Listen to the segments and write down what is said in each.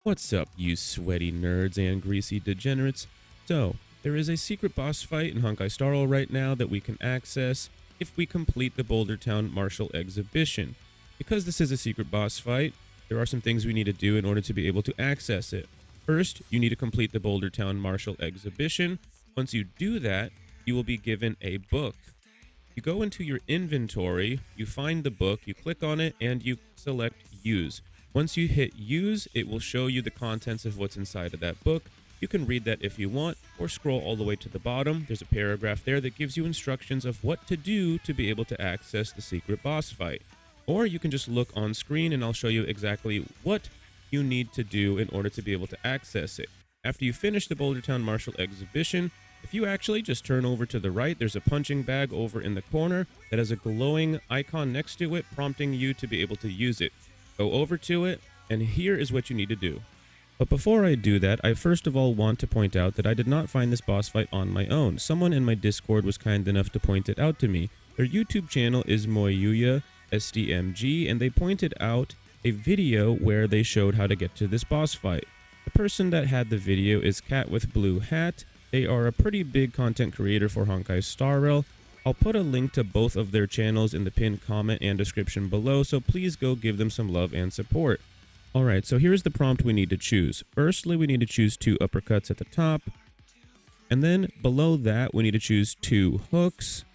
What's up, you sweaty nerds and greasy degenerates? So, there is a secret boss fight in Honkai Star Rail right now that we can access if we complete the Boulder Town Martial Exhibition. Because this is a secret boss fight, there are some things we need to do in order to be able to access it. First, you need to complete the Boulder Town Martial Exhibition. Once you do that, you will be given a book. You go into your inventory, you find the book, you click on it, and you select Use. Once you hit Use, it will show you the contents of what's inside of that book. You can read that if you want, or scroll all the way to the bottom. There's a paragraph there that gives you instructions of what to do to be able to access the secret boss fight. Or you can just look on screen and I'll show you exactly what you need to do in order to be able to access it. After you finish the Boulder Town Martial Exhibition, if you actually just turn over to the right, there's a punching bag over in the corner that has a glowing icon next to it, prompting you to be able to use it. Go over to it, and here is what you need to do. But before I do that, I first of all want to point out that I did not find this boss fight on my own. Someone in my Discord was kind enough to point it out to me. Their YouTube channel is MUIUIA, S.D.M.G, and they pointed out a video where they showed how to get to this boss fight. The person that had the video is CatWithBlueHat. They are a pretty big content creator for Honkai Star Rail. I'll put a link to both of their channels in the pinned comment and description below, so please go give them some love and support. Alright, so here's the prompt we need to choose. Firstly, we need to choose 2 uppercuts at the top, and then below that we need to choose 2 hooks,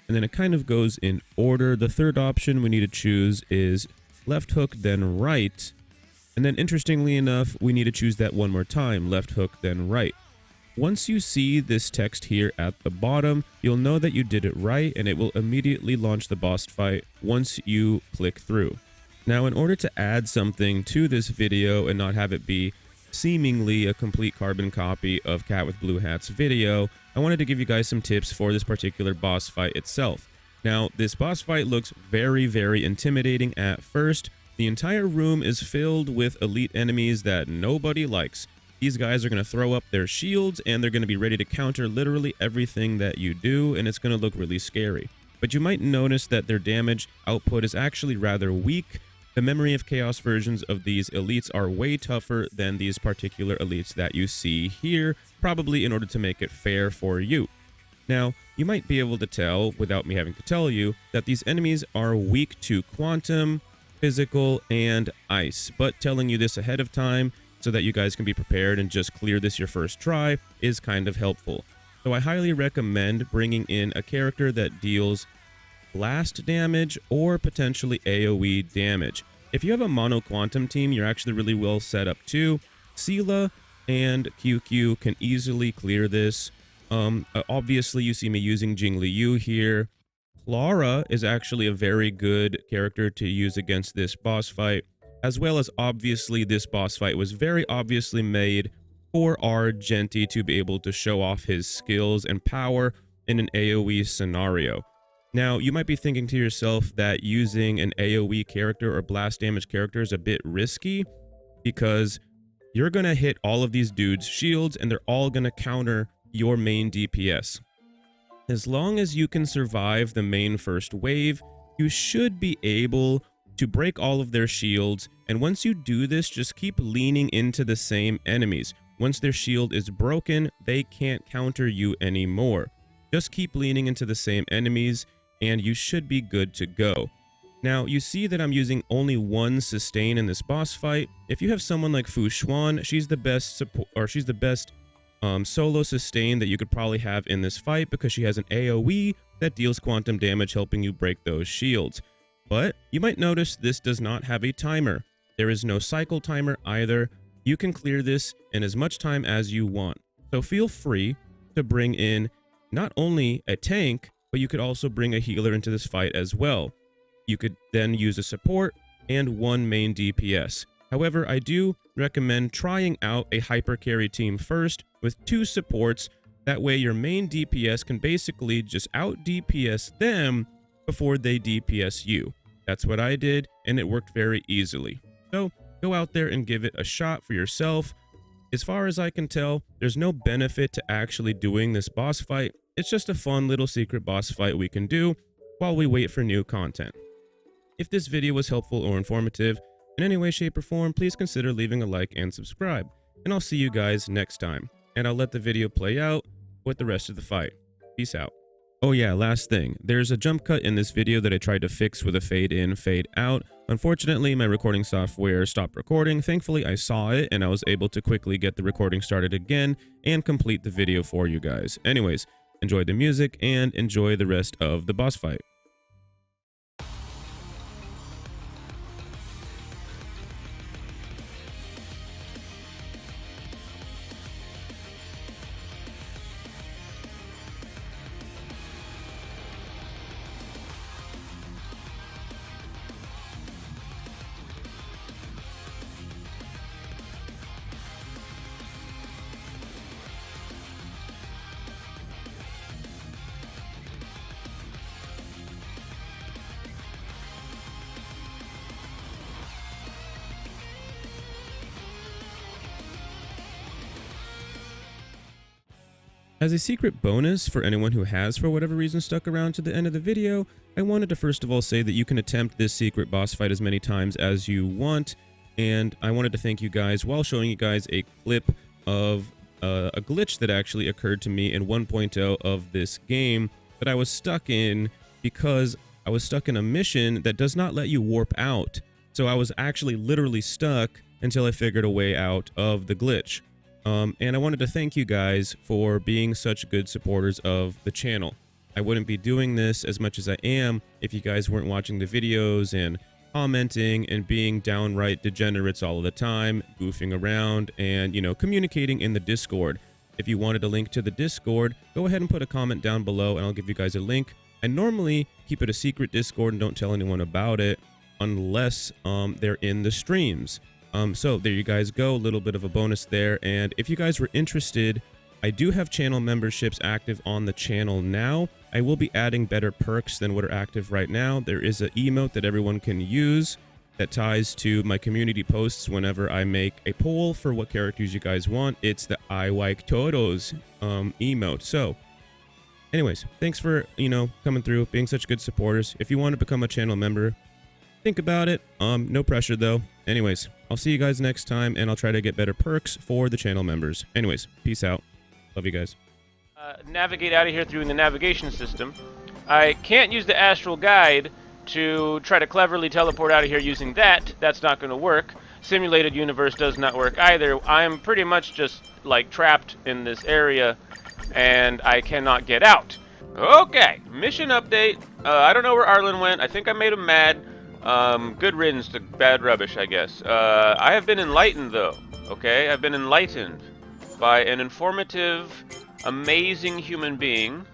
and then it kind of goes in order. The third option we need to choose is left hook then right, and then interestingly enough we need to choose that one more time, left hook then right. Once you see this text here at the bottom, you'll know that you did it right, and it will immediately launch the boss fight once you click through. Now, in order to add something to this video and not have it be seemingly a complete carbon copy of CatWithBlueHat's video, I wanted to give you guys some tips for this particular boss fight itself. Now, this boss fight looks very, very intimidating at first. The entire room is filled with elite enemies that nobody likes. These guys are going to throw up their shields and they're going to be ready to counter literally everything that you do, and it's going to look really scary. But you might notice that their damage output is actually rather weak. The Memory of Chaos versions of these elites are way tougher than these particular elites that you see here, probably in order to make it fair for you. Now, you might be able to tell, without me having to tell you, that these enemies are weak to quantum, physical, and ice, but telling you this ahead of time so that you guys can be prepared and just clear this your first try is kind of helpful. So I highly recommend bringing in a character that deals blast damage or potentially AoE damage. If you have a mono quantum team, you're actually really well set up too. Sela and QQ can easily clear this. Obviously you see me using Jingliu here. Clara is actually a very good character to use against this boss fight, as well as obviously this boss fight was very obviously made for Argenti to be able to show off his skills and power in an AoE scenario. Now, you might be thinking to yourself that using an AoE character or blast damage character is a bit risky because you're going to hit all of these dudes' shields and they're all going to counter your main DPS. As long as you can survive the main first wave, you should be able to break all of their shields, and once you do this, just keep leaning into the same enemies. Once their shield is broken, they can't counter you anymore. Just keep leaning into the same enemies, and you should be good to go. Now, you see that I'm using only 1 sustain in this boss fight. If you have someone like Fu Xuan, she's the best support, or she's the best solo sustain that you could probably have in this fight because she has an AoE that deals quantum damage, helping you break those shields. But you might notice this does not have a timer. There is no cycle timer either. You can clear this in as much time as you want. So feel free to bring in not only a tank, but you could also bring a healer into this fight as well. You could then use a support and 1 main DPS. However, I do recommend trying out a Hypercarry team first with 2 supports. That way your main DPS can basically just out DPS them before they DPS you. That's what I did, and it worked very easily. So go out there and give it a shot for yourself. As far as I can tell, there's no benefit to actually doing this boss fight. It's just a fun little secret boss fight we can do while we wait for new content. If this video was helpful or informative, in any way, shape, or form, please consider leaving a like and subscribe. And I'll see you guys next time. And I'll let the video play out with the rest of the fight. Peace out. Oh yeah, last thing. There's a jump cut in this video that I tried to fix with a fade in, fade out. Unfortunately, my recording software stopped recording. Thankfully, I saw it and I was able to quickly get the recording started again and complete the video for you guys. Anyways, enjoy the music and enjoy the rest of the boss fight. As a secret bonus for anyone who has for whatever reason stuck around to the end of the video, I wanted to first of all say that you can attempt this secret boss fight as many times as you want, and I wanted to thank you guys while showing you guys a clip of a glitch that actually occurred to me in 1.0 of this game that I was stuck in because I was stuck in a mission that does not let you warp out. So I was actually literally stuck until I figured a way out of the glitch. And I wanted to thank you guys for being such good supporters of the channel. I wouldn't be doing this as much as I am if you guys weren't watching the videos and commenting and being downright degenerates all of the time, goofing around and, communicating in the Discord. If you wanted a link to the Discord, go ahead and put a comment down below and I'll give you guys a link. I normally keep it a secret Discord and don't tell anyone about it unless they're in the streams. So there you guys go, a little bit of a bonus there. And if you guys were interested, I do have channel memberships active on the channel now. I will be adding better perks than what are active right now. There is an emote that everyone can use that ties to my community posts whenever I make a poll for what characters you guys want. It's the I like Todos emote. So anyways, thanks for, coming through, being such good supporters. If you want to become a channel member, think about it. No pressure though. Anyways, I'll see you guys next time and I'll try to get better perks for the channel members. Anyways, peace out. Love you guys. Navigate out of here through the navigation system. I can't use the astral guide to try to cleverly teleport out of here using that. That's not going to work. Simulated universe does not work either. I'm pretty much just like trapped in this area and I cannot get out. Okay, mission update. I don't know where Arlen went. I think I made him mad. Good riddance to bad rubbish, I guess. I have been enlightened, though. Okay, I've been enlightened by an informative, amazing human being.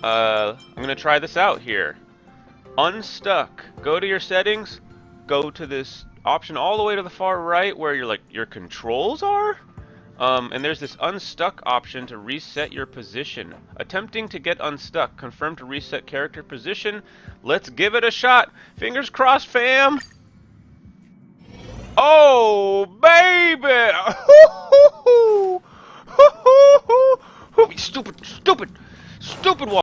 I'm gonna try this out here. Unstuck. Go to your settings. Go to this option all the way to the far right where your controls are. And there's this unstuck option to reset your position. Attempting to get unstuck. Confirm to reset character position. Let's give it a shot. Fingers crossed, fam. Oh, baby. Stupid wall.